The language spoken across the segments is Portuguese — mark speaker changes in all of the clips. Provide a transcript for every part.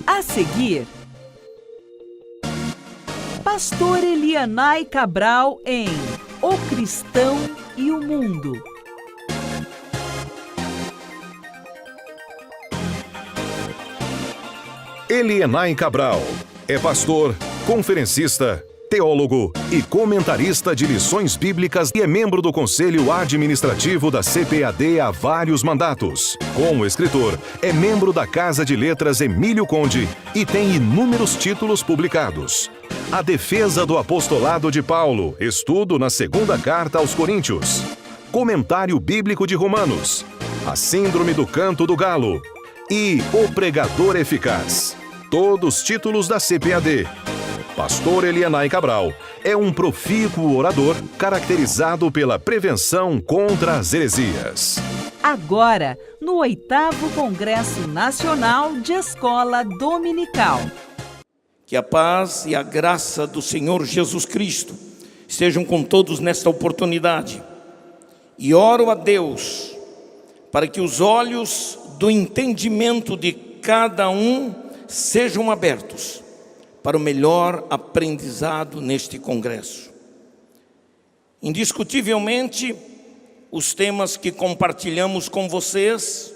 Speaker 1: A seguir, Pastor Elianai Cabral em O Cristão e o Mundo.
Speaker 2: Elianai Cabral é pastor, conferencista, teólogo e comentarista de lições bíblicas e é membro do Conselho Administrativo da CPAD há vários mandatos. Como escritor, é membro da Casa de Letras Emílio Conde e tem inúmeros títulos publicados. A Defesa do Apostolado de Paulo, estudo na Segunda Carta aos Coríntios. Comentário Bíblico de Romanos. A Síndrome do Canto do Galo. E O Pregador Eficaz. Todos títulos da CPAD. Pastor Elianai Cabral é um profícuo orador caracterizado pela prevenção contra as heresias.
Speaker 1: Agora, no 8º Congresso Nacional de Escola Dominical.
Speaker 3: Que a paz e a graça do Senhor Jesus Cristo estejam com todos nesta oportunidade. E oro a Deus para que os olhos do entendimento de cada um sejam abertos para o melhor aprendizado neste congresso. Indiscutivelmente, os temas que compartilhamos com vocês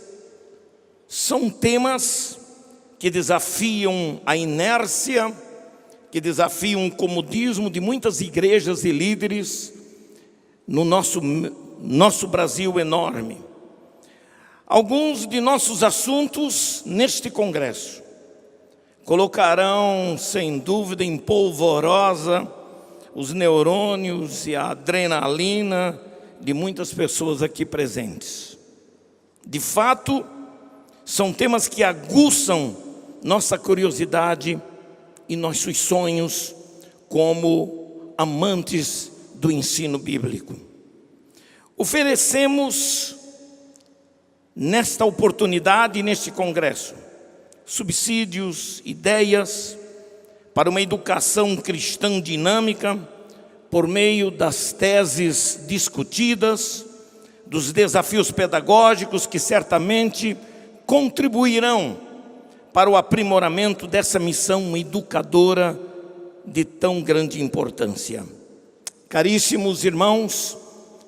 Speaker 3: são temas que desafiam a inércia, que desafiam o comodismo de muitas igrejas e líderes no nosso Brasil enorme. Alguns de nossos assuntos neste congresso colocarão, sem dúvida, em polvorosa os neurônios e a adrenalina de muitas pessoas aqui presentes. De fato, são temas que aguçam nossa curiosidade e nossos sonhos como amantes do ensino bíblico. Oferecemos, nesta oportunidade, neste congresso, subsídios, ideias para uma educação cristã dinâmica por meio das teses discutidas, dos desafios pedagógicos que certamente contribuirão para o aprimoramento dessa missão educadora de tão grande importância. Caríssimos irmãos,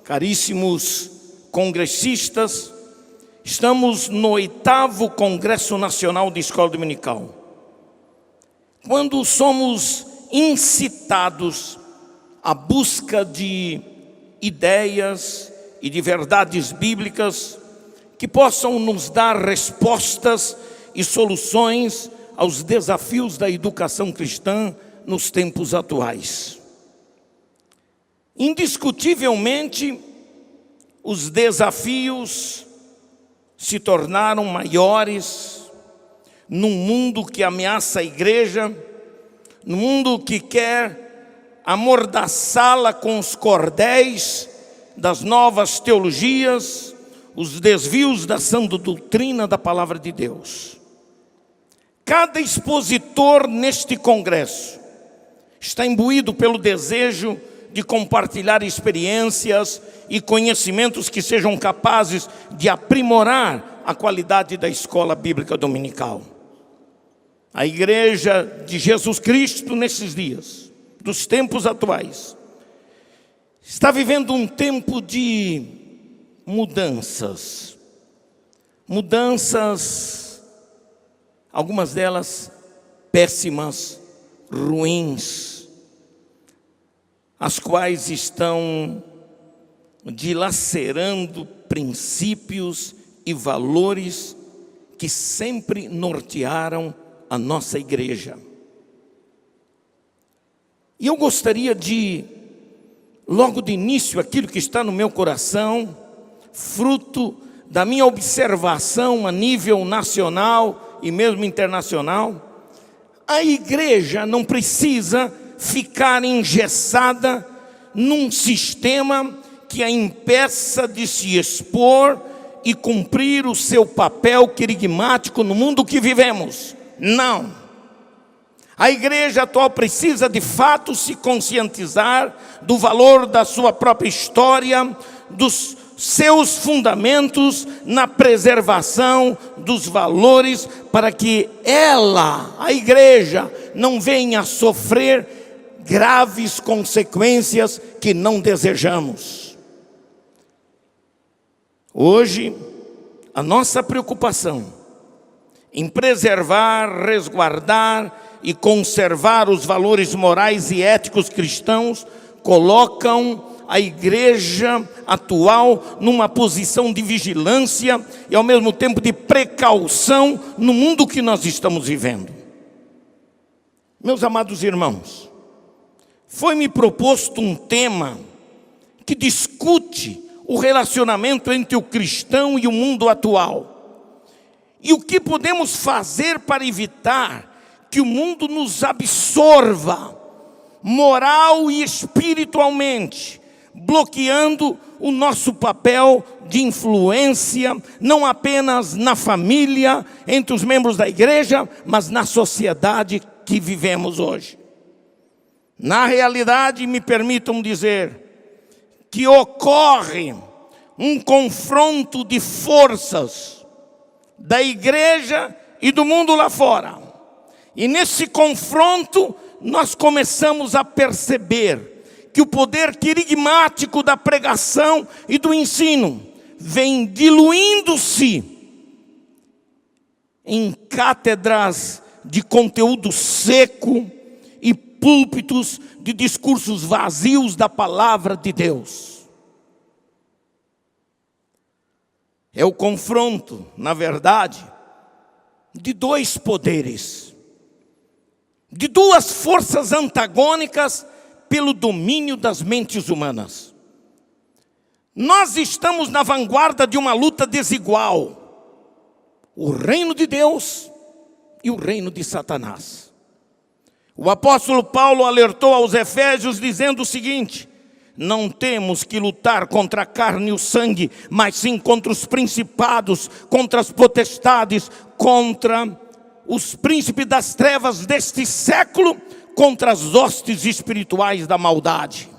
Speaker 3: caríssimos congressistas, estamos no 8º Congresso Nacional de Escola Dominical. Quando somos incitados à busca de ideias e de verdades bíblicas que possam nos dar respostas e soluções aos desafios da educação cristã nos tempos atuais. Indiscutivelmente, os desafios se tornaram maiores num mundo que ameaça a igreja, num mundo que quer amordaçá-la com os cordéis das novas teologias, os desvios da sã doutrina da palavra de Deus. Cada expositor neste congresso está imbuído pelo desejo de compartilhar experiências e conhecimentos que sejam capazes de aprimorar a qualidade da escola bíblica dominical. A Igreja de Jesus Cristo, nesses dias, dos tempos atuais, está vivendo um tempo de mudanças. Mudanças, algumas delas péssimas, ruins, as quais estão dilacerando princípios e valores que sempre nortearam a nossa igreja. E eu gostaria de, logo de início, aquilo que está no meu coração, fruto da minha observação a nível nacional e mesmo internacional, a igreja não precisa ficar engessada num sistema que a impeça de se expor e cumprir o seu papel querigmático no mundo que vivemos. Não. A igreja atual precisa de fato se conscientizar do valor da sua própria história, dos seus fundamentos na preservação dos valores, para que ela, a igreja, não venha a sofrer graves consequências que não desejamos. Hoje, a nossa preocupação em preservar, resguardar e conservar os valores morais e éticos cristãos colocam a igreja atual numa posição de vigilância e ao mesmo tempo de precaução no mundo que nós estamos vivendo. Meus amados irmãos, foi-me proposto um tema que discute o relacionamento entre o cristão e o mundo atual. E o que podemos fazer para evitar que o mundo nos absorva, moral e espiritualmente, bloqueando o nosso papel de influência, não apenas na família, entre os membros da igreja, mas na sociedade que vivemos hoje. Na realidade, me permitam dizer que ocorre um confronto de forças da igreja e do mundo lá fora. E nesse confronto, nós começamos a perceber que o poder querigmático da pregação e do ensino vem diluindo-se em cátedras de conteúdo seco e púlpitos de discursos vazios da palavra de Deus. É o confronto, na verdade, de dois poderes, de duas forças antagônicas pelo domínio das mentes humanas. Nós estamos na vanguarda de uma luta desigual: o reino de Deus e o reino de Satanás. O apóstolo Paulo alertou aos Efésios dizendo o seguinte: não temos que lutar contra a carne e o sangue, mas sim contra os principados, contra as potestades, contra os príncipes das trevas deste século, contra as hostes espirituais da maldade.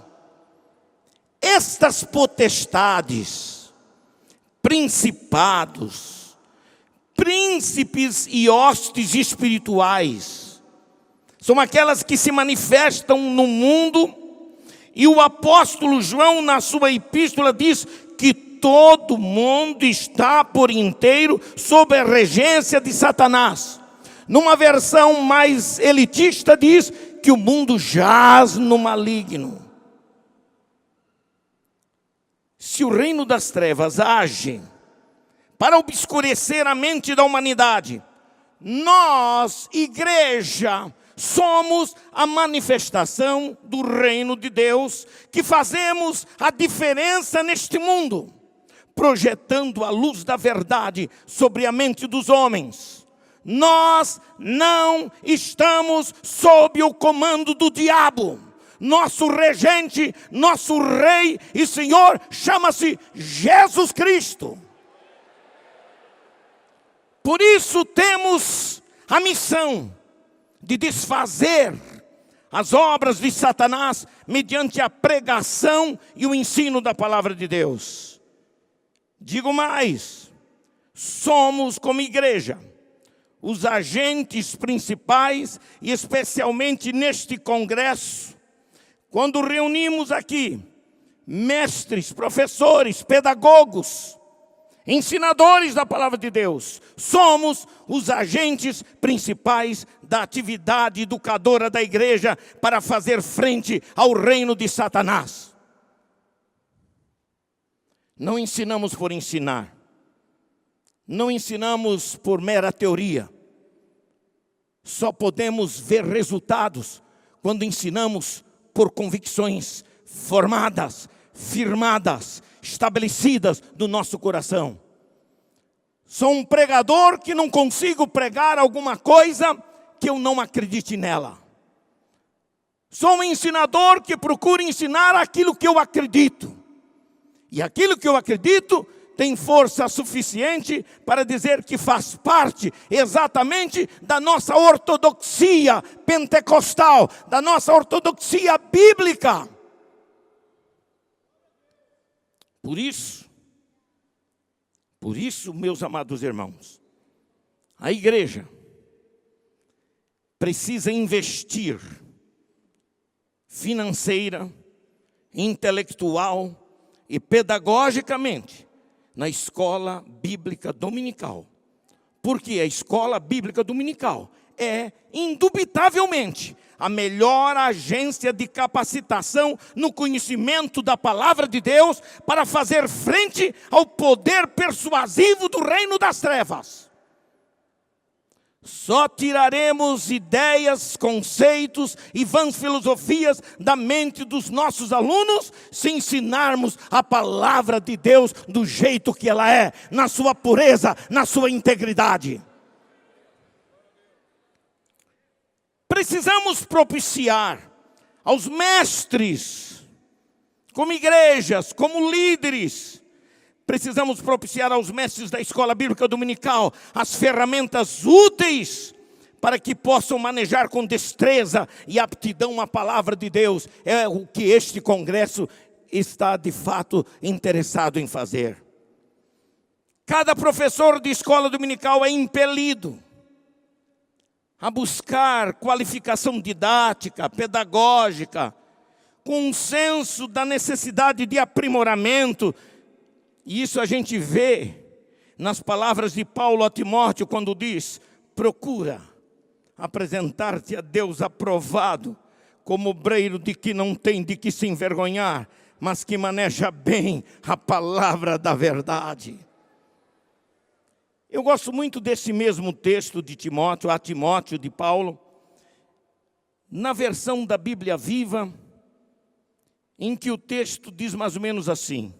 Speaker 3: Estas potestades, principados, príncipes e hostes espirituais, são aquelas que se manifestam no mundo. E o apóstolo João, na sua epístola, diz que todo mundo está por inteiro sob a regência de Satanás. Numa versão mais elitista, diz que o mundo jaz no maligno. Se o reino das trevas age para obscurecer a mente da humanidade, nós, igreja, somos a manifestação do reino de Deus, que fazemos a diferença neste mundo, projetando a luz da verdade sobre a mente dos homens. Nós não estamos sob o comando do diabo. Nosso regente, nosso rei e senhor chama-se Jesus Cristo. Por isso temos a missão de desfazer as obras de Satanás mediante a pregação e o ensino da palavra de Deus. Digo mais, somos como igreja os agentes principais, e especialmente neste congresso, quando reunimos aqui mestres, professores, pedagogos, ensinadores da palavra de Deus, somos os agentes principais da atividade educadora da igreja para fazer frente ao reino de Satanás. Não ensinamos por ensinar, não ensinamos por mera teoria. Só podemos ver resultados quando ensinamos por convicções formadas, firmadas, estabelecidas do nosso coração. Sou um pregador que não consigo pregar alguma coisa que eu não acredite nela. Sou um ensinador que procura ensinar aquilo que eu acredito. E aquilo que eu acredito tem força suficiente para dizer que faz parte exatamente da nossa ortodoxia pentecostal, da nossa ortodoxia bíblica. Por isso, Por isso, meus amados irmãos, a igreja precisa investir financeira, intelectual e pedagogicamente na escola bíblica dominical. Porque a escola bíblica dominical é, indubitavelmente, a melhor agência de capacitação no conhecimento da palavra de Deus para fazer frente ao poder persuasivo do reino das trevas. Só tiraremos ideias, conceitos e vãs filosofias da mente dos nossos alunos se ensinarmos a palavra de Deus do jeito que ela é, na sua pureza, na sua integridade. Precisamos propiciar aos mestres, como igrejas, como líderes. Precisamos propiciar aos mestres da escola bíblica dominical as ferramentas úteis para que possam manejar com destreza e aptidão a palavra de Deus. É o que este congresso está de fato interessado em fazer. Cada professor de escola dominical é impelido a buscar qualificação didática, pedagógica, com um senso da necessidade de aprimoramento. E isso a gente vê nas palavras de Paulo a Timóteo, quando diz: procura apresentar-te a Deus aprovado, como obreiro de que não tem de que se envergonhar, mas que maneja bem a palavra da verdade. Eu gosto muito desse mesmo texto de Timóteo, a Timóteo de Paulo, na versão da Bíblia Viva, em que o texto diz mais ou menos assim: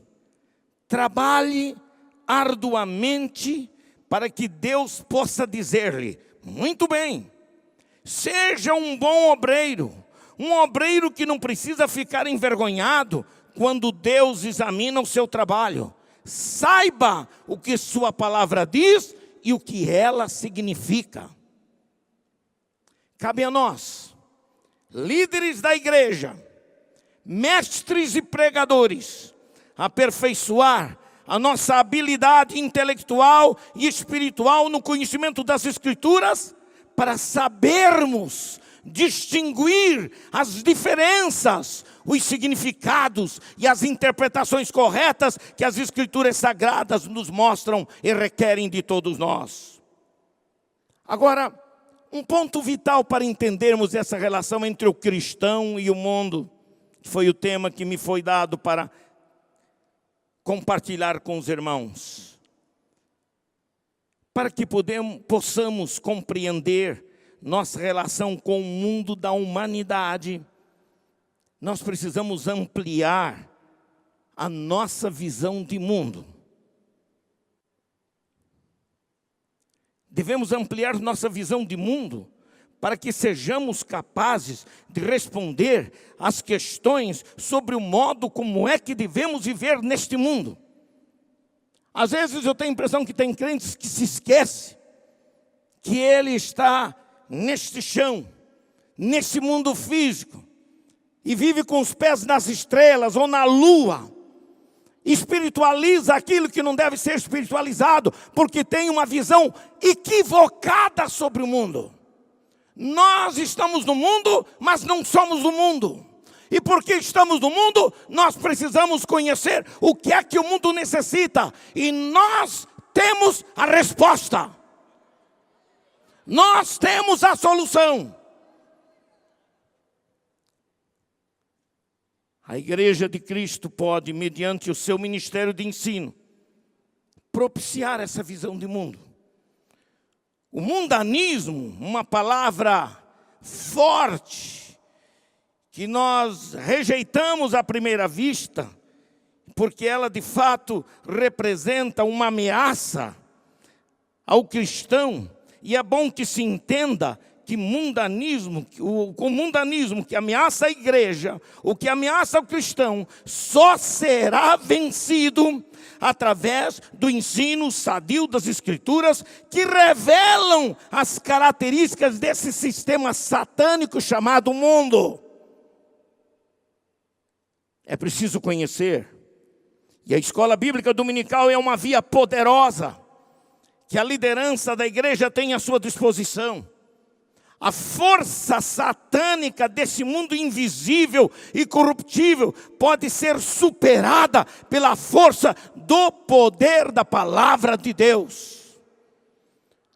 Speaker 3: trabalhe arduamente para que Deus possa dizer-lhe: muito bem, seja um bom obreiro, um obreiro que não precisa ficar envergonhado quando Deus examina o seu trabalho. Saiba o que sua palavra diz e o que ela significa. Cabe a nós, líderes da igreja, mestres e pregadores, aperfeiçoar a nossa habilidade intelectual e espiritual no conhecimento das Escrituras, para sabermos distinguir as diferenças, os significados e as interpretações corretas que as Escrituras Sagradas nos mostram e requerem de todos nós. Agora, um ponto vital para entendermos essa relação entre o cristão e o mundo, que foi o tema que me foi dado para compartilhar com os irmãos. Para que possamos compreender nossa relação com o mundo da humanidade, nós precisamos ampliar a nossa visão de mundo. Devemos ampliar nossa visão de mundo para que sejamos capazes de responder às questões sobre o modo como é que devemos viver neste mundo. Às vezes eu tenho a impressão que tem crentes que se esquecem que ele está neste chão, nesse mundo físico, e vive com os pés nas estrelas ou na lua. Espiritualiza aquilo que não deve ser espiritualizado, porque tem uma visão equivocada sobre o mundo. Nós estamos no mundo, mas não somos do mundo. E porque estamos no mundo, nós precisamos conhecer o que é que o mundo necessita. E nós temos a resposta. Nós temos a solução. A Igreja de Cristo pode, mediante o seu ministério de ensino, propiciar essa visão de mundo. O mundanismo, uma palavra forte, que nós rejeitamos à primeira vista, porque ela de fato representa uma ameaça ao cristão. E é bom que se entenda que o mundanismo que ameaça a igreja, o que ameaça o cristão, só será vencido através do ensino sadio das Escrituras, que revelam as características desse sistema satânico chamado mundo. É preciso conhecer E a escola bíblica dominical é uma via poderosa que a liderança da igreja tem à sua disposição. A força satânica desse mundo invisível e corruptível pode ser superada pela força do poder da palavra de Deus.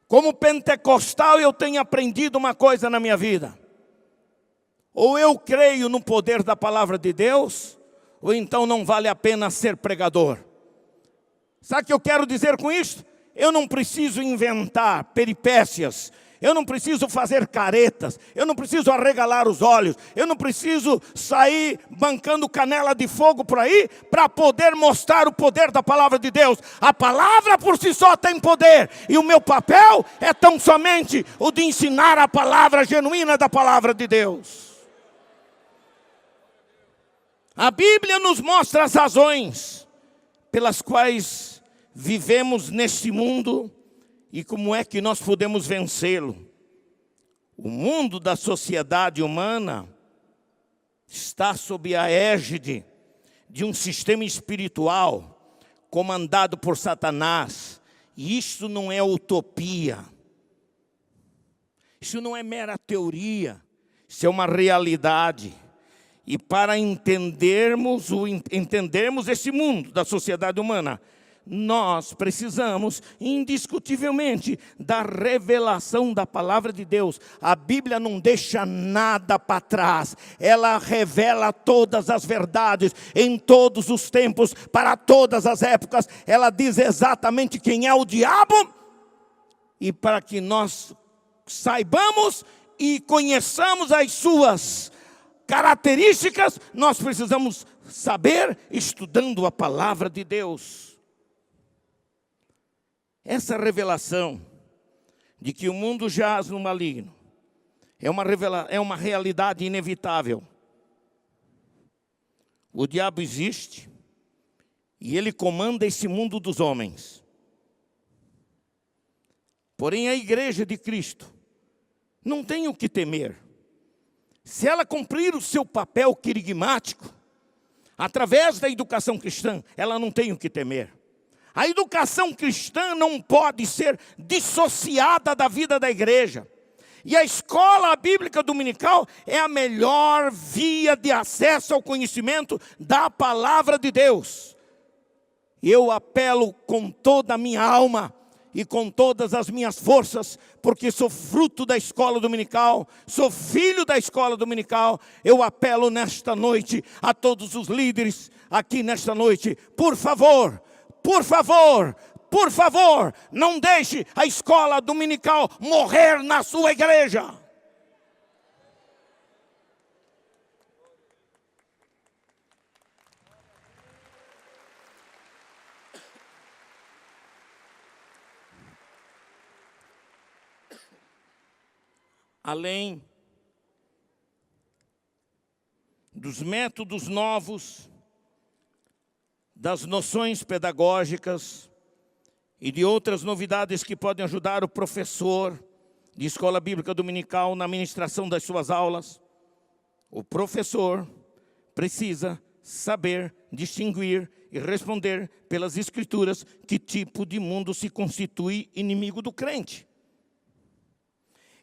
Speaker 3: Como pentecostal, eu tenho aprendido uma coisa na minha vida. Ou eu creio no poder da palavra de Deus, ou então não vale a pena ser pregador. Sabe o que eu quero dizer com isso? Eu não preciso inventar peripécias, eu não preciso fazer caretas, eu não preciso arregalar os olhos, eu não preciso sair bancando canela de fogo por aí para poder mostrar o poder da palavra de Deus. A palavra por si só tem poder, e o meu papel é tão somente o de ensinar a palavra genuína da palavra de Deus. A Bíblia nos mostra as razões pelas quais vivemos neste mundo e como é que nós podemos vencê-lo. O mundo da sociedade humana está sob a égide de um sistema espiritual comandado por Satanás. E isso não é utopia. Isso não é mera teoria. Isso é uma realidade. E para entendermos esse mundo da sociedade humana, nós precisamos indiscutivelmente da revelação da palavra de Deus. A Bíblia não deixa nada para trás. Ela revela todas as verdades em todos os tempos, para todas as épocas. Ela diz exatamente quem é o diabo, e para que nós saibamos e conheçamos as suas características, nós precisamos saber estudando a palavra de Deus. Essa revelação de que o mundo jaz no maligno é uma realidade inevitável. O diabo existe e ele comanda esse mundo dos homens. Porém, a igreja de Cristo não tem o que temer. Se ela cumprir o seu papel querigmático, através da educação cristã, ela não tem o que temer. A educação cristã não pode ser dissociada da vida da igreja. E a escola bíblica dominical é a melhor via de acesso ao conhecimento da palavra de Deus. Eu apelo com toda a minha alma e com todas as minhas forças, porque sou fruto da escola dominical, sou filho da escola dominical. Eu apelo nesta noite a todos os líderes aqui nesta noite, por favor, não deixe a escola dominical morrer na sua igreja. Além dos métodos novos, das noções pedagógicas e de outras novidades que podem ajudar o professor de escola bíblica dominical na ministração das suas aulas, o professor precisa saber distinguir e responder pelas escrituras que tipo de mundo se constitui inimigo do crente.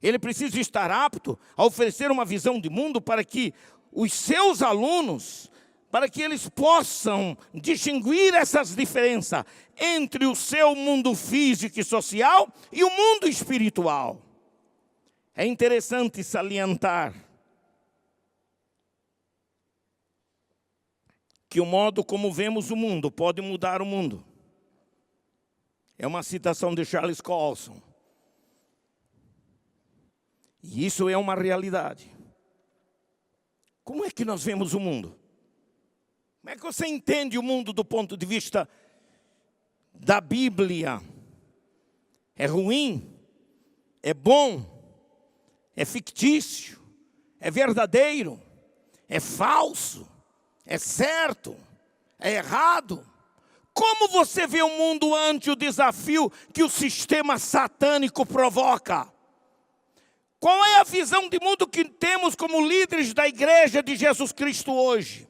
Speaker 3: Ele precisa estar apto a oferecer uma visão de mundo para que os seus alunos, para que eles possam distinguir essas diferenças entre o seu mundo físico e social e o mundo espiritual. É interessante salientar que o modo como vemos o mundo pode mudar o mundo. É uma citação de Charles Colson. E isso é uma realidade. Como é que nós vemos o mundo? Como é que você entende o mundo do ponto de vista da Bíblia? É ruim? É bom? É fictício? É verdadeiro? É falso? É certo? É errado? Como você vê o mundo ante o desafio que o sistema satânico provoca? Qual é a visão de mundo que temos como líderes da igreja de Jesus Cristo hoje?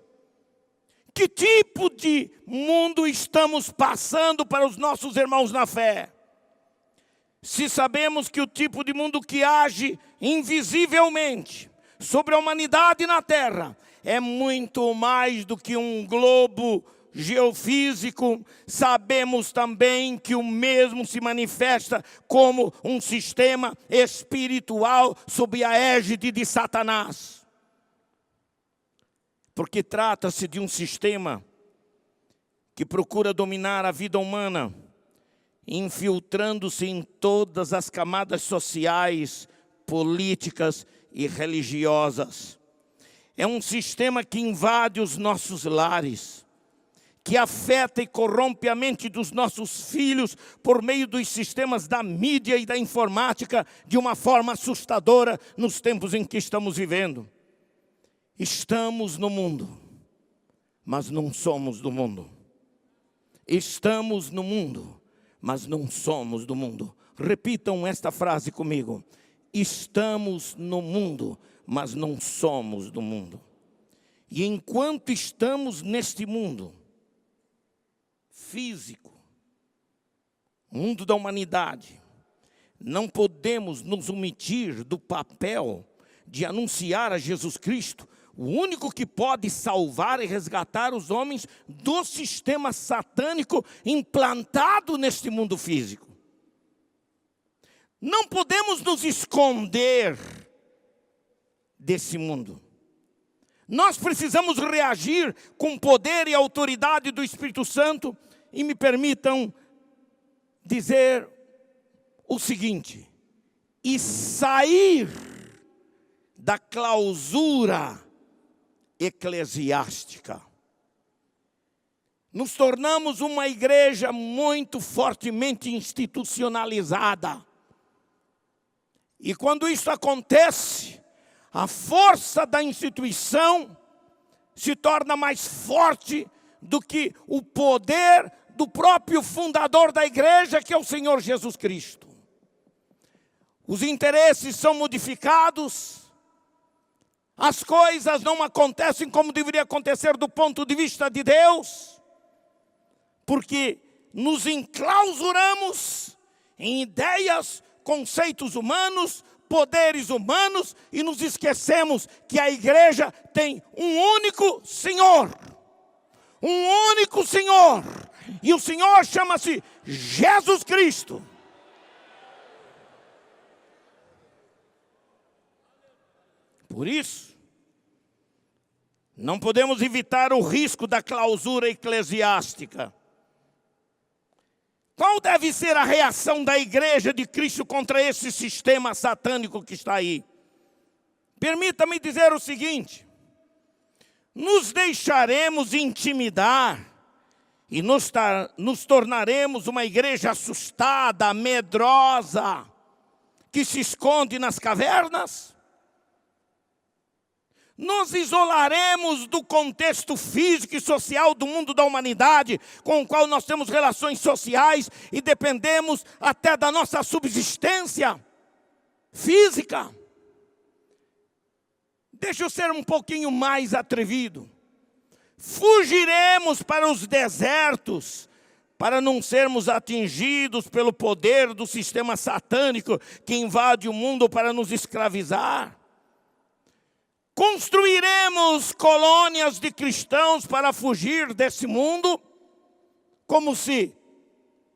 Speaker 3: Que tipo de mundo estamos passando para os nossos irmãos na fé? Se sabemos que o tipo de mundo que age invisivelmente sobre a humanidade na Terra é muito mais do que um globo geofísico, sabemos também que o mesmo se manifesta como um sistema espiritual sob a égide de Satanás. Porque trata-se de um sistema que procura dominar a vida humana, infiltrando-se em todas as camadas sociais, políticas e religiosas. É um sistema que invade os nossos lares, que afeta e corrompe a mente dos nossos filhos por meio dos sistemas da mídia e da informática de uma forma assustadora nos tempos em que estamos vivendo. Estamos no mundo, mas não somos do mundo. Estamos no mundo, mas não somos do mundo. Repitam esta frase comigo. Estamos no mundo, mas não somos do mundo. E enquanto estamos neste mundo físico, mundo da humanidade, não podemos nos omitir do papel de anunciar a Jesus Cristo, o único que pode salvar e resgatar os homens do sistema satânico implantado neste mundo físico. Não podemos nos esconder desse mundo. Nós precisamos reagir com poder e autoridade do Espírito Santo. E me permitam dizer o seguinte: e sair da clausura eclesiástica. Nos tornamos uma igreja muito fortemente institucionalizada. E quando isso acontece, a força da instituição se torna mais forte do que o poder do próprio fundador da igreja, que é o Senhor Jesus Cristo. Os interesses são modificados. As coisas não acontecem como deveria acontecer do ponto de vista de Deus, porque nos enclausuramos em ideias, conceitos humanos, poderes humanos, e nos esquecemos que a igreja tem um único Senhor. Um único Senhor. E o Senhor chama-se Jesus Cristo. Por isso, não podemos evitar o risco da clausura eclesiástica. Qual deve ser a reação da igreja de Cristo contra esse sistema satânico que está aí? Permita-me dizer o seguinte: nos deixaremos intimidar e nos tornaremos uma igreja assustada, medrosa, que se esconde nas cavernas? Nos isolaremos do contexto físico e social do mundo da humanidade, com o qual nós temos relações sociais e dependemos até da nossa subsistência física? Deixa eu ser um pouquinho mais atrevido. Fugiremos para os desertos, para não sermos atingidos pelo poder do sistema satânico que invade o mundo para nos escravizar. Construiremos colônias de cristãos para fugir desse mundo, como se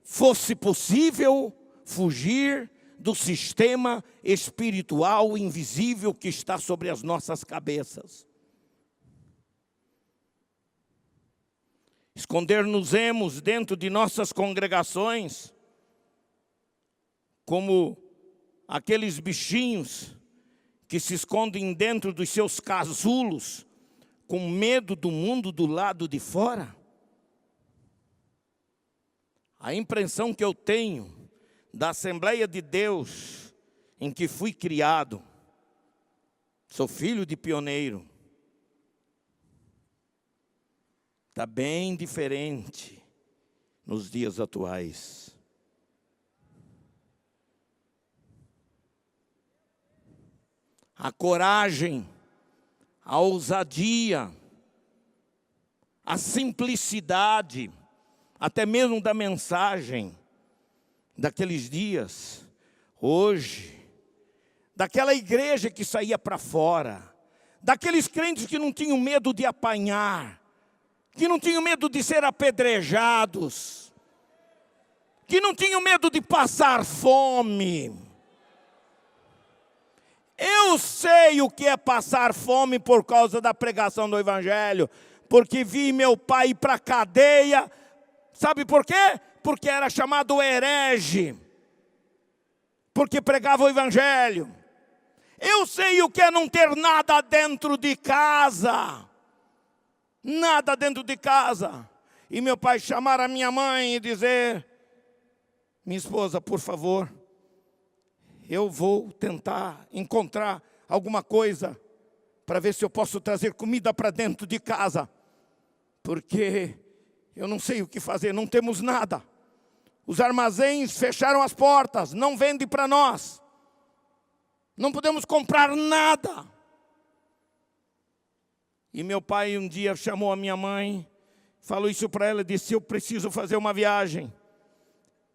Speaker 3: fosse possível fugir do sistema espiritual invisível que está sobre as nossas cabeças. Esconder-nos-emos dentro de nossas congregações, como aqueles bichinhos que se escondem dentro dos seus casulos, com medo do mundo do lado de fora? A impressão que eu tenho da Assembleia de Deus em que fui criado, sou filho de pioneiro, está bem diferente nos dias atuais. A coragem, a ousadia, a simplicidade, até mesmo da mensagem daqueles dias, hoje, daquela igreja que saía para fora, daqueles crentes que não tinham medo de apanhar, que não tinham medo de ser apedrejados, que não tinham medo de passar fome. Eu sei o que é passar fome por causa da pregação do Evangelho, porque vi meu pai ir para a cadeia. Sabe por quê? Porque era chamado herege, porque pregava o Evangelho. Eu sei o que é não ter nada dentro de casa, nada dentro de casa. E meu pai chamar a minha mãe e dizer: minha esposa, por favor, eu vou tentar encontrar alguma coisa para ver se eu posso trazer comida para dentro de casa, porque eu não sei o que fazer, não temos nada. Os armazéns fecharam as portas, não vendem para nós. Não podemos comprar nada. E meu pai um dia chamou a minha mãe, falou isso para ela, disse: eu preciso fazer uma viagem.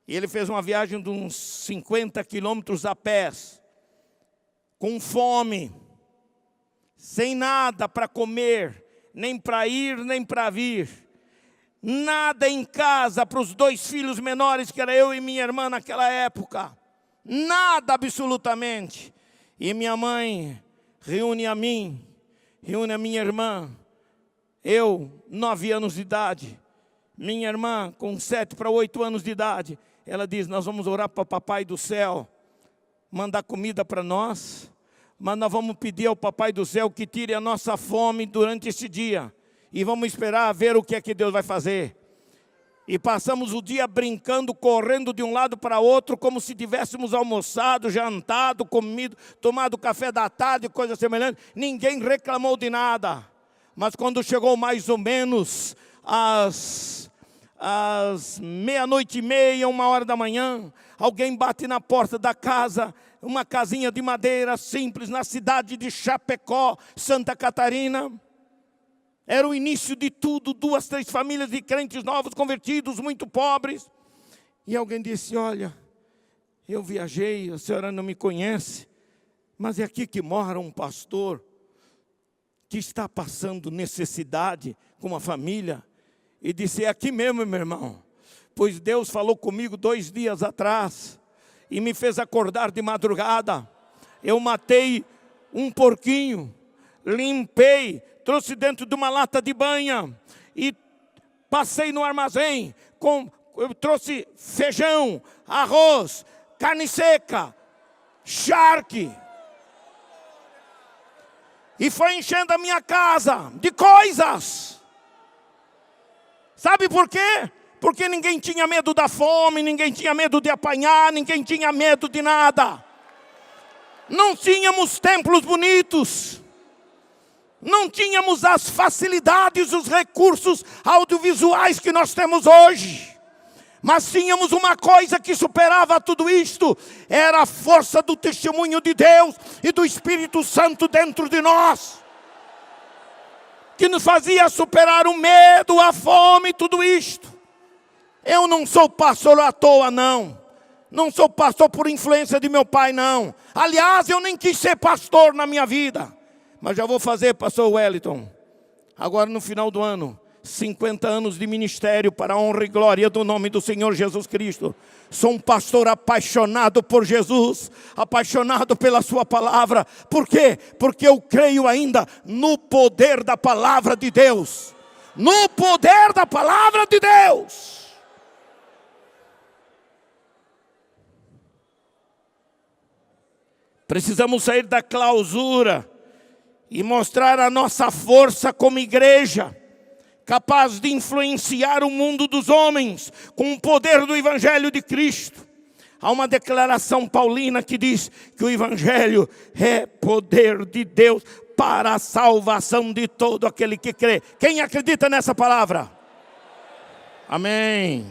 Speaker 3: E ele fez uma viagem de uns 50 quilômetros a pé, com fome, sem nada para comer, nem para ir, nem para vir. Nada em casa para os 2 filhos menores, que era eu e minha irmã naquela época. Nada absolutamente. E minha mãe reúne a mim, reúne a minha irmã. Eu, 9 anos de idade. Minha irmã, com 7 para 8 anos de idade. Ela diz: nós vamos orar para o Papai do Céu mandar comida para nós, mas nós vamos pedir ao Papai do Céu que tire a nossa fome durante esse dia. E vamos esperar ver o que é que Deus vai fazer. E passamos o dia brincando, correndo de um lado para outro, como se tivéssemos almoçado, jantado, comido, tomado café da tarde, coisa semelhante. Ninguém reclamou de nada. Mas quando chegou mais ou menos às 00:30, 1h da manhã, alguém bate na porta da casa, uma casinha de madeira simples, na cidade de Chapecó, Santa Catarina. Era o início de tudo, 2, 3 famílias de crentes novos, convertidos, muito pobres. E alguém disse: olha, eu viajei, a senhora não me conhece, mas é aqui que mora um pastor que está passando necessidade com uma família. E disse: é aqui mesmo, meu irmão, pois Deus falou comigo 2 dias atrás e me fez acordar de madrugada. Eu matei um porquinho, limpei, trouxe dentro de uma lata de banha e passei no armazém. Eu trouxe feijão, arroz, carne seca, charque. E foi enchendo a minha casa de coisas. Sabe por quê? Porque ninguém tinha medo da fome, ninguém tinha medo de apanhar, ninguém tinha medo de nada. Não tínhamos templos bonitos. Não tínhamos as facilidades, os recursos audiovisuais que nós temos hoje. Mas tínhamos uma coisa que superava tudo isto. Era a força do testemunho de Deus e do Espírito Santo dentro de nós, que nos fazia superar o medo, a fome, tudo isto. Eu não sou pastor à toa, não. Não sou pastor por influência de meu pai, não. Aliás, eu nem quis ser pastor na minha vida. Mas já vou fazer, pastor Wellington, agora no final do ano, 50 anos de ministério para a honra e glória do nome do Senhor Jesus Cristo. Sou um pastor apaixonado por Jesus, apaixonado pela sua palavra. Por quê? Porque eu creio ainda no poder da palavra de Deus. No poder da palavra de Deus. Precisamos sair da clausura e mostrar a nossa força como igreja, capaz de influenciar o mundo dos homens com o poder do Evangelho de Cristo. Há uma declaração paulina que diz que o Evangelho é poder de Deus para a salvação de todo aquele que crê. Quem acredita nessa palavra? Amém.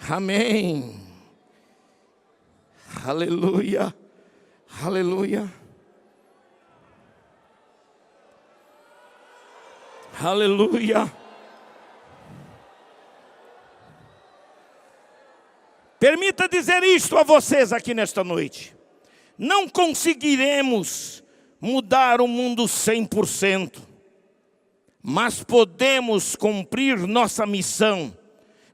Speaker 3: Amém. Aleluia. Aleluia. Aleluia. Permita dizer isto a vocês aqui nesta noite. Não conseguiremos mudar o mundo 100%, mas podemos cumprir nossa missão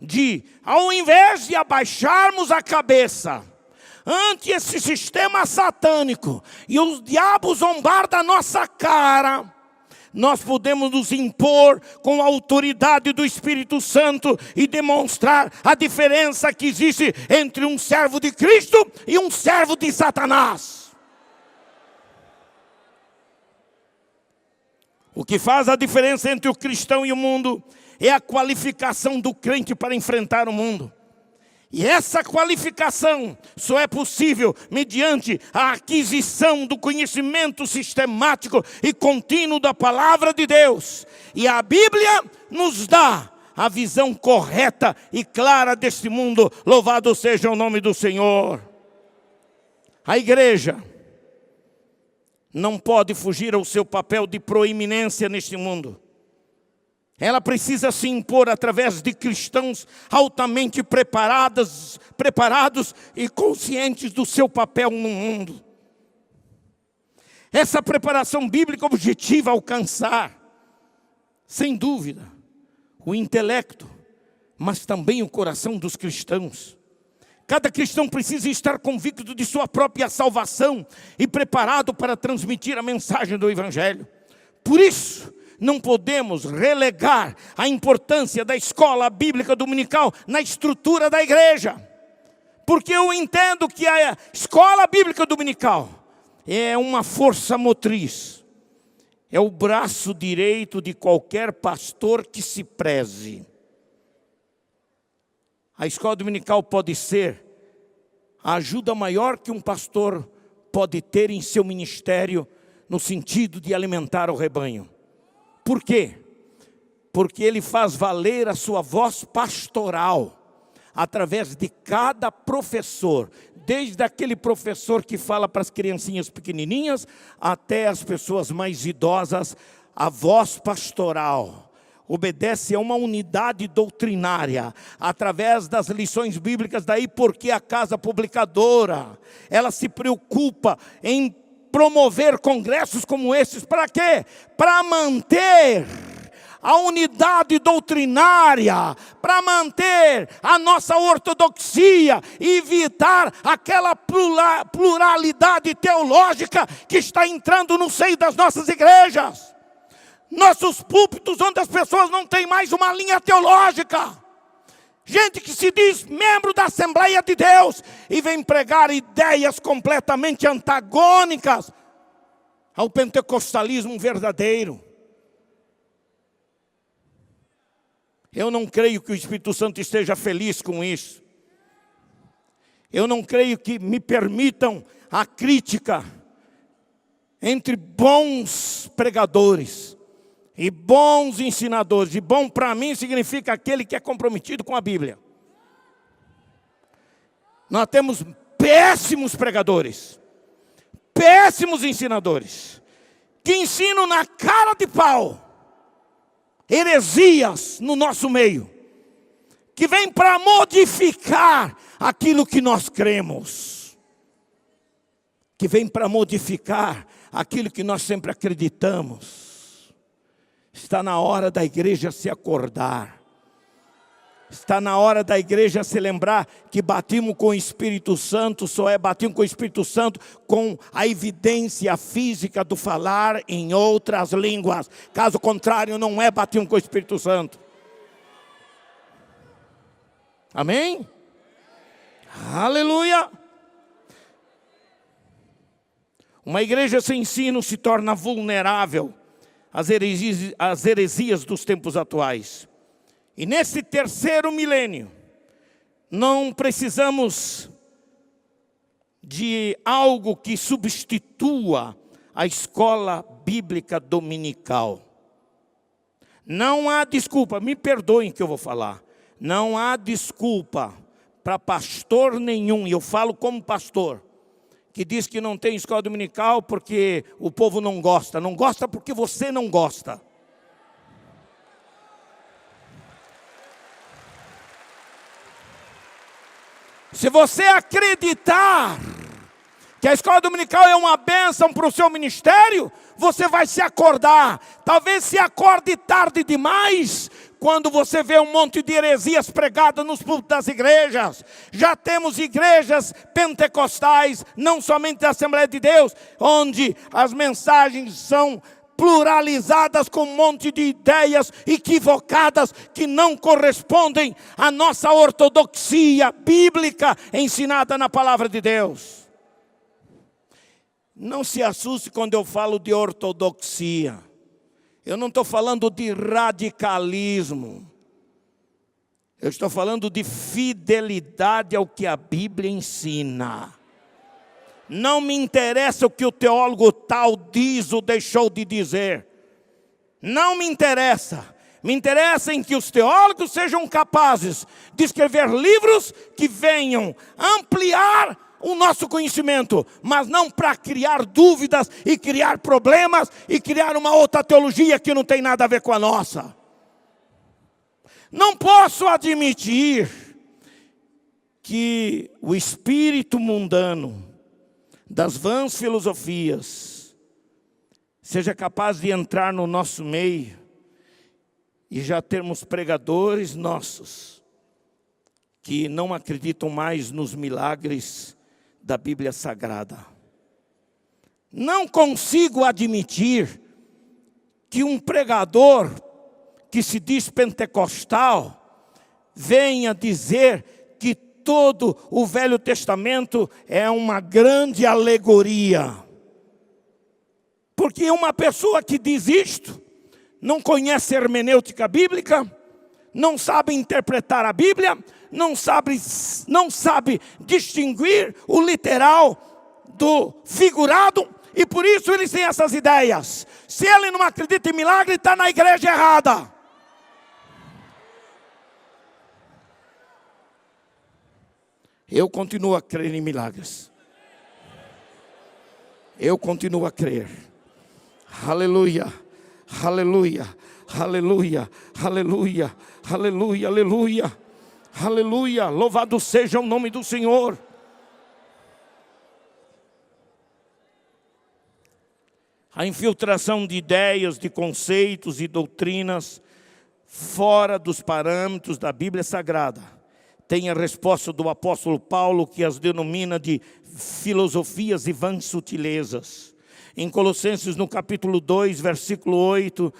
Speaker 3: de, ao invés de abaixarmos a cabeça ante esse sistema satânico e os diabos zombar da nossa cara, nós podemos nos impor com a autoridade do Espírito Santo e demonstrar a diferença que existe entre um servo de Cristo e um servo de Satanás. O que faz a diferença entre o cristão e o mundo é a qualificação do crente para enfrentar o mundo. E essa qualificação só é possível mediante a aquisição do conhecimento sistemático e contínuo da palavra de Deus. E a Bíblia nos dá a visão correta e clara deste mundo. Louvado seja o nome do Senhor. A igreja não pode fugir ao seu papel de proeminência neste mundo. Ela precisa se impor através de cristãos altamente preparados e conscientes do seu papel no mundo. Essa preparação bíblica objetiva alcançar, sem dúvida, o intelecto, mas também o coração dos cristãos. Cada cristão precisa estar convicto de sua própria salvação e preparado para transmitir a mensagem do Evangelho. Por isso, não podemos relegar a importância da escola bíblica dominical na estrutura da igreja. Porque eu entendo que a escola bíblica dominical é uma força motriz. É o braço direito de qualquer pastor que se preze. A escola dominical pode ser a ajuda maior que um pastor pode ter em seu ministério no sentido de alimentar o rebanho. Por quê? Porque ele faz valer a sua voz pastoral através de cada professor, desde aquele professor que fala para as criancinhas pequenininhas até as pessoas mais idosas. A voz pastoral obedece a uma unidade doutrinária através das lições bíblicas. Daí porque a casa publicadora, ela se preocupa em promover congressos como esses. Para quê? Para manter a unidade doutrinária, para manter a nossa ortodoxia e evitar aquela pluralidade teológica que está entrando no seio das nossas igrejas. Nossos púlpitos onde as pessoas não têm mais uma linha teológica. Gente que se diz membro da Assembleia de Deus e vem pregar ideias completamente antagônicas ao pentecostalismo verdadeiro. Eu não creio que o Espírito Santo esteja feliz com isso. Eu não creio que me permitam a crítica entre bons pregadores e bons ensinadores. E bom para mim significa aquele que é comprometido com a Bíblia. Nós temos péssimos pregadores, péssimos ensinadores, que ensinam na cara de pau heresias no nosso meio, que vem para modificar aquilo que nós cremos, que vem para modificar aquilo que nós sempre acreditamos. Está na hora da igreja se acordar. Está na hora da igreja se lembrar que batimos com o Espírito Santo, só é batimos com o Espírito Santo com a evidência física do falar em outras línguas. Caso contrário, não é batimos com o Espírito Santo. Amém? Aleluia! Uma igreja sem ensino se torna vulnerável às heresias dos tempos atuais. E nesse terceiro milênio, não precisamos de algo que substitua a escola bíblica dominical. Não há desculpa, me perdoem que eu vou falar, não há desculpa para pastor nenhum, e eu falo como pastor, que diz que não tem escola dominical porque o povo não gosta. Não gosta porque você não gosta. Se você acreditar que a escola dominical é uma bênção para o seu ministério, você vai se acordar. Talvez se acorde tarde demais, quando você vê um monte de heresias pregadas nos púlpitos das igrejas. Já temos igrejas pentecostais, não somente da Assembleia de Deus, onde as mensagens são pluralizadas com um monte de ideias equivocadas que não correspondem à nossa ortodoxia bíblica ensinada na palavra de Deus. Não se assuste quando eu falo de ortodoxia. Eu não estou falando de radicalismo. Eu estou falando de fidelidade ao que a Bíblia ensina. Não me interessa o que o teólogo tal diz ou deixou de dizer. Não me interessa. Me interessa em que os teólogos sejam capazes de escrever livros que venham ampliar o nosso conhecimento, mas não para criar dúvidas e criar problemas e criar uma outra teologia que não tem nada a ver com a nossa. Não posso admitir que o espírito mundano das vãs filosofias seja capaz de entrar no nosso meio e já termos pregadores nossos que não acreditam mais nos milagres da Bíblia Sagrada. Não consigo admitir que um pregador que se diz pentecostal venha dizer que todo o Velho Testamento é uma grande alegoria. Porque uma pessoa que diz isto não conhece hermenêutica bíblica, não sabe interpretar a Bíblia, não sabe distinguir o literal do figurado, e por isso eles têm essas ideias. Se ele não acredita em milagre, está na igreja errada. Eu continuo a crer em milagres. Eu continuo a crer. Aleluia, aleluia, aleluia, aleluia, aleluia, aleluia, aleluia. Louvado seja o nome do Senhor. A infiltração de ideias, de conceitos e doutrinas fora dos parâmetros da Bíblia Sagrada tem a resposta do apóstolo Paulo, que as denomina de filosofias e vãs sutilezas. Em Colossenses, no capítulo 2, versículo 8,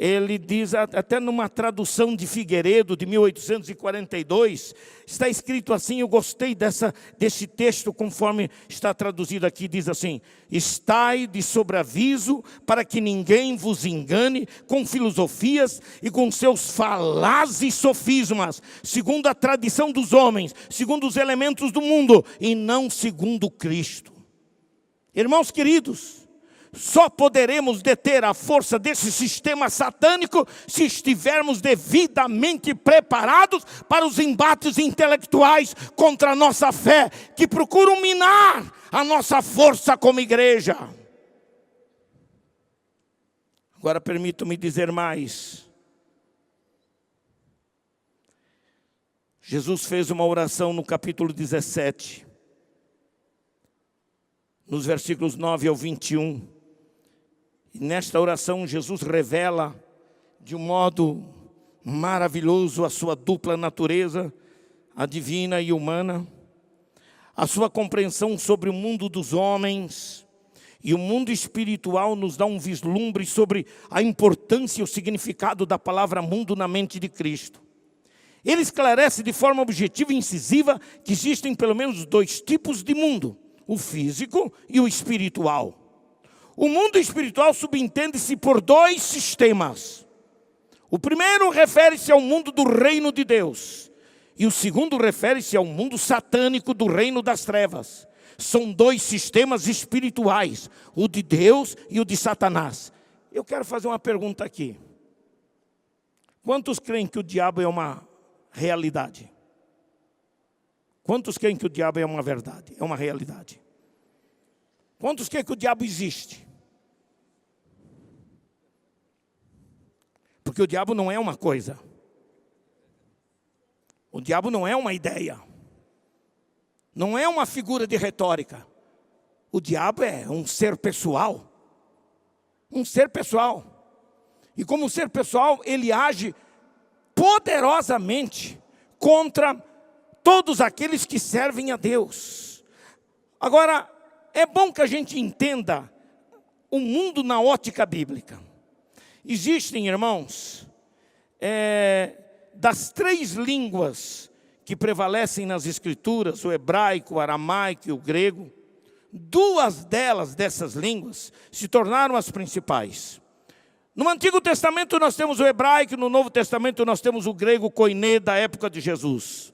Speaker 3: ele diz, até numa tradução de Figueiredo, de 1842, está escrito assim, eu gostei desse texto, conforme está traduzido aqui, diz assim: estai de sobreaviso para que ninguém vos engane com filosofias e com seus falazes sofismas, segundo a tradição dos homens, segundo os elementos do mundo, e não segundo Cristo. Irmãos queridos, só poderemos deter a força desse sistema satânico se estivermos devidamente preparados para os embates intelectuais contra a nossa fé, que procuram minar a nossa força como igreja. Agora permito-me dizer mais. Jesus fez uma oração no capítulo 17, nos versículos 9 ao 21. E nesta oração Jesus revela de um modo maravilhoso a sua dupla natureza, a divina e humana, a sua compreensão sobre o mundo dos homens, e o mundo espiritual nos dá um vislumbre sobre a importância e o significado da palavra mundo na mente de Cristo. Ele esclarece de forma objetiva e incisiva que existem pelo menos dois tipos de mundo: o físico e o espiritual. O mundo espiritual subentende-se por dois sistemas. O primeiro refere-se ao mundo do reino de Deus, e o segundo refere-se ao mundo satânico do reino das trevas. São dois sistemas espirituais, o de Deus e o de Satanás. Eu quero fazer uma pergunta aqui. Quantos creem que o diabo é uma realidade? Quantos creem que o diabo é uma verdade, é uma realidade? Quantos creem que o diabo existe? Porque o diabo não é uma coisa. O diabo não é uma ideia. Não é uma figura de retórica. O diabo é um ser pessoal. Um ser pessoal. E como um ser pessoal, ele age poderosamente contra todos aqueles que servem a Deus. Agora, é bom que a gente entenda o mundo na ótica bíblica. Existem, irmãos, das 3 línguas que prevalecem nas Escrituras, o hebraico, o aramaico e o grego, 2 dessas línguas se tornaram as principais. No Antigo Testamento nós temos o hebraico, no Novo Testamento nós temos o grego koiné da época de Jesus.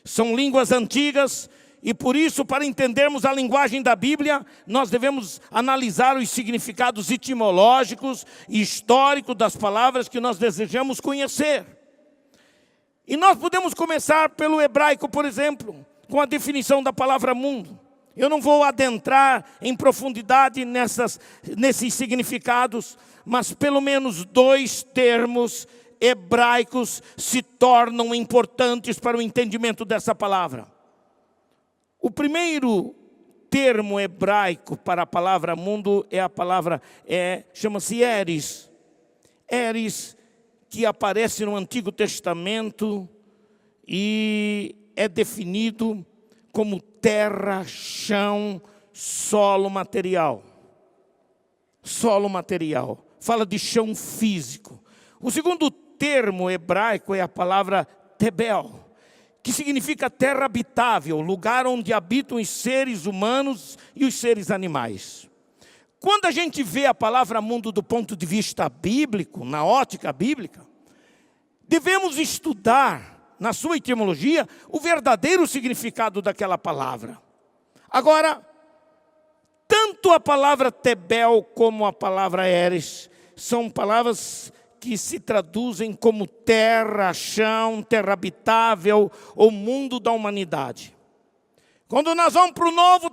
Speaker 3: São línguas antigas e por isso, para entendermos a linguagem da Bíblia, nós devemos analisar os significados etimológicos e históricos das palavras que nós desejamos conhecer. E nós podemos começar pelo hebraico, por exemplo, com a definição da palavra mundo. Eu não vou adentrar em profundidade nesses significados, mas pelo menos 2 termos hebraicos se tornam importantes para o entendimento dessa palavra. O primeiro termo hebraico para a palavra mundo é a palavra, chama-se Eris. Eris, que aparece no Antigo Testamento e é definido como terra, chão, solo material. Solo material. Fala de chão físico. O segundo termo hebraico é a palavra Tebel, que significa terra habitável, lugar onde habitam os seres humanos e os seres animais. Quando a gente vê a palavra mundo do ponto de vista bíblico, na ótica bíblica, devemos estudar, na sua etimologia, o verdadeiro significado daquela palavra. Agora, tanto a palavra Tebel como a palavra Eres são palavras que se traduzem como terra, chão, terra habitável, ou mundo da humanidade. Quando nós vamos para o Novo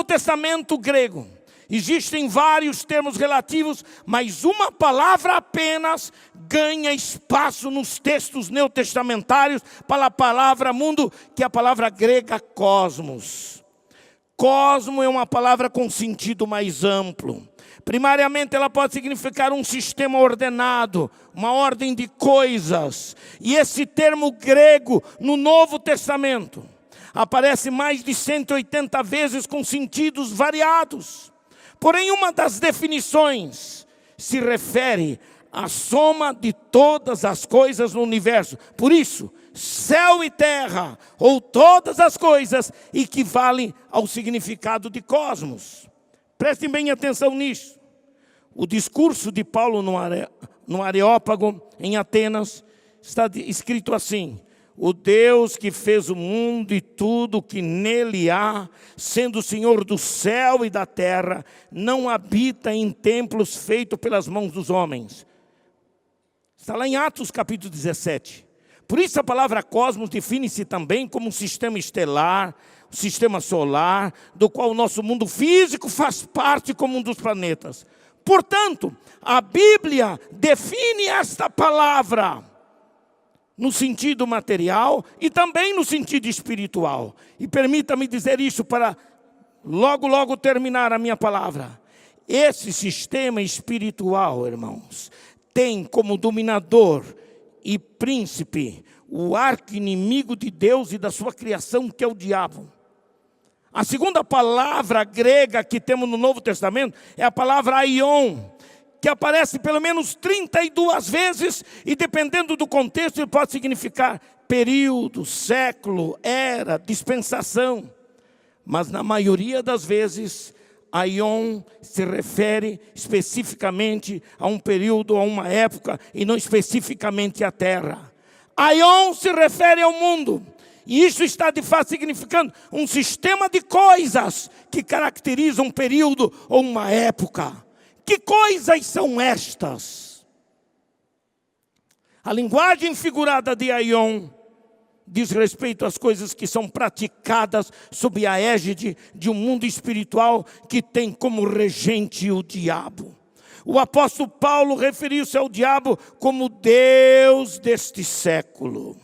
Speaker 3: Testamento grego, existem vários termos relativos, mas uma palavra apenas ganha espaço nos textos neotestamentários para a palavra mundo, que é a palavra grega cosmos. Cosmo é uma palavra com sentido mais amplo. Primariamente, ela pode significar um sistema ordenado, uma ordem de coisas. E esse termo grego, no Novo Testamento, aparece mais de 180 vezes com sentidos variados. Porém, uma das definições se refere à soma de todas as coisas no universo. Por isso, céu e terra, ou todas as coisas, equivalem ao significado de cosmos. Prestem bem atenção nisso. O discurso de Paulo no Areópago, em Atenas, está escrito assim: o Deus que fez o mundo e tudo que nele há, sendo o Senhor do céu e da terra, não habita em templos feitos pelas mãos dos homens. Está lá em Atos capítulo 17. Por isso a palavra cosmos define-se também como um sistema estelar, um sistema solar, do qual o nosso mundo físico faz parte como um dos planetas. Portanto, a Bíblia define esta palavra no sentido material e também no sentido espiritual. E permita-me dizer isso para logo terminar a minha palavra. Esse sistema espiritual, irmãos, tem como dominador e príncipe o arqui-inimigo de Deus e da sua criação, que é o diabo. A segunda palavra grega que temos no Novo Testamento é a palavra aion, que aparece pelo menos 32 vezes e, dependendo do contexto, ele pode significar período, século, era, dispensação. Mas na maioria das vezes, aion se refere especificamente a um período, a uma época, e não especificamente à terra. Aion se refere ao mundo. E isso está de fato significando um sistema de coisas que caracterizam um período ou uma época. Que coisas são estas? A linguagem figurada de aion diz respeito às coisas que são praticadas sob a égide de um mundo espiritual que tem como regente o diabo. O apóstolo Paulo referiu-se ao diabo como Deus deste século.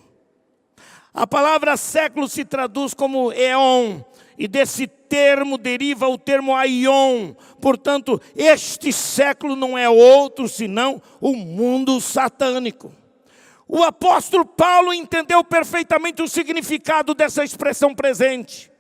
Speaker 3: A palavra século se traduz como éon, e desse termo deriva o termo aion. Portanto, este século não é outro senão o mundo satânico. O apóstolo Paulo entendeu perfeitamente o significado dessa expressão presente,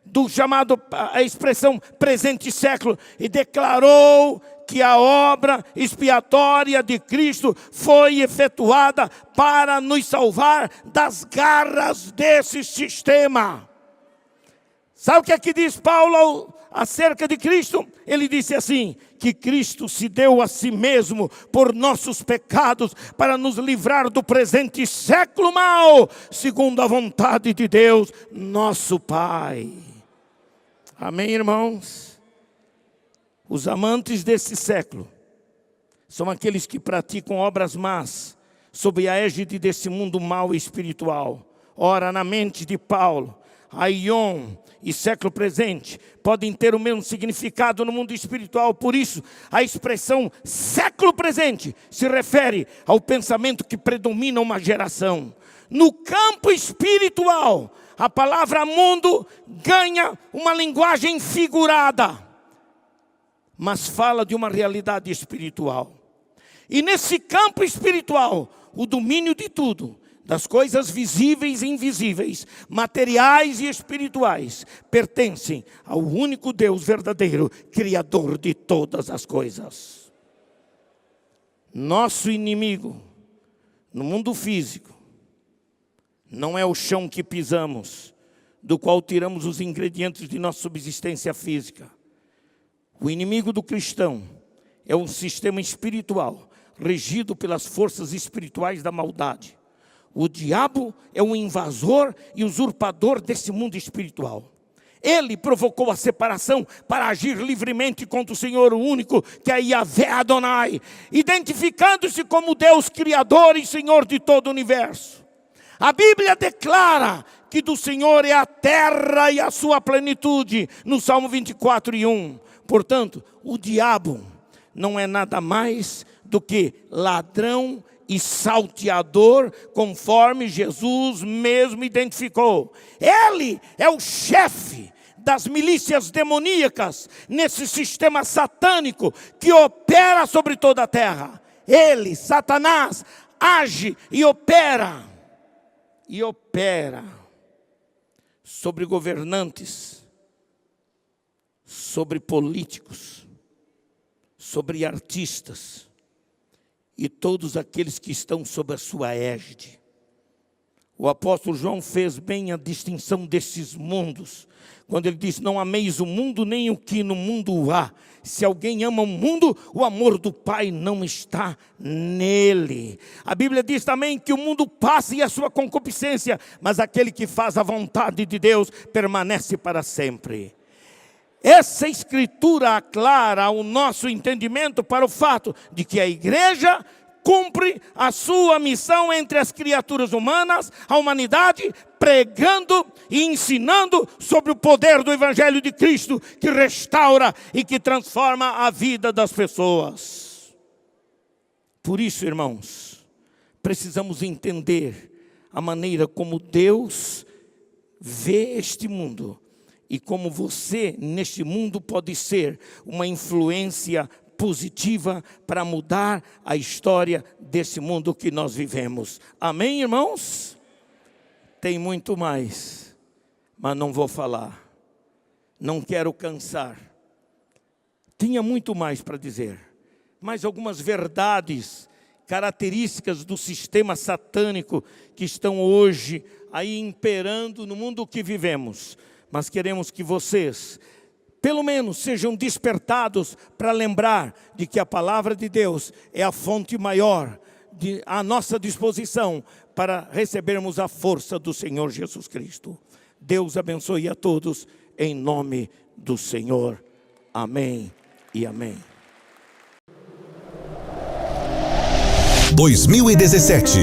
Speaker 3: do chamado, a expressão presente século, e declarou que a obra expiatória de Cristo foi efetuada para nos salvar das garras desse sistema. Sabe o que é que diz Paulo acerca de Cristo? Ele disse assim, que Cristo se deu a si mesmo por nossos pecados, para nos livrar do presente século mau, segundo a vontade de Deus, nosso Pai. Amém, irmãos? Os amantes desse século são aqueles que praticam obras más, sob a égide desse mundo mau e espiritual. Ora, na mente de Paulo, aion e século presente podem ter o mesmo significado no mundo espiritual. Por isso, a expressão século presente se refere ao pensamento que predomina uma geração. No campo espiritual, a palavra mundo ganha uma linguagem figurada, mas fala de uma realidade espiritual. E nesse campo espiritual, o domínio de tudo, das coisas visíveis e invisíveis, materiais e espirituais, pertencem ao único Deus verdadeiro, Criador de todas as coisas. Nosso inimigo, no mundo físico, não é o chão que pisamos, do qual tiramos os ingredientes de nossa subsistência física. O inimigo do cristão é um sistema espiritual, regido pelas forças espirituais da maldade. O diabo é o invasor e usurpador desse mundo espiritual. Ele provocou a separação para agir livremente contra o Senhor único, que é Yahvé Adonai, identificando-se como Deus Criador e Senhor de todo o universo. A Bíblia declara que do Senhor é a terra e a sua plenitude, no Salmo 24:1. Portanto, o diabo não é nada mais do que ladrão e salteador, conforme Jesus mesmo identificou. Ele é o chefe das milícias demoníacas nesse sistema satânico que opera sobre toda a terra. Ele, Satanás, age e opera sobre governantes, sobre políticos, sobre artistas e todos aqueles que estão sob a sua égide. O apóstolo João fez bem a distinção desses mundos, quando ele diz, não ameis o mundo nem o que no mundo há. Se alguém ama o mundo, o amor do Pai não está nele. A Bíblia diz também que o mundo passa e a sua concupiscência, mas aquele que faz a vontade de Deus permanece para sempre. Essa escritura aclara o nosso entendimento para o fato de que a igreja cumpre a sua missão entre as criaturas humanas, a humanidade, pregando e ensinando sobre o poder do Evangelho de Cristo, que restaura e que transforma a vida das pessoas. Por isso, irmãos, precisamos entender a maneira como Deus vê este mundo e como você, neste mundo, pode ser uma influência positiva para mudar a história desse mundo que nós vivemos. Amém, irmãos? Tem muito mais, mas não vou falar. Não quero cansar. Tinha muito mais para dizer, mas algumas verdades, características do sistema satânico que estão hoje aí imperando no mundo que vivemos. Mas queremos que vocês, pelo menos, sejam despertados para lembrar de que a palavra de Deus é a fonte maior à nossa disposição para recebermos a força do Senhor Jesus Cristo. Deus abençoe a todos em nome do Senhor. Amém e amém.
Speaker 2: 2017.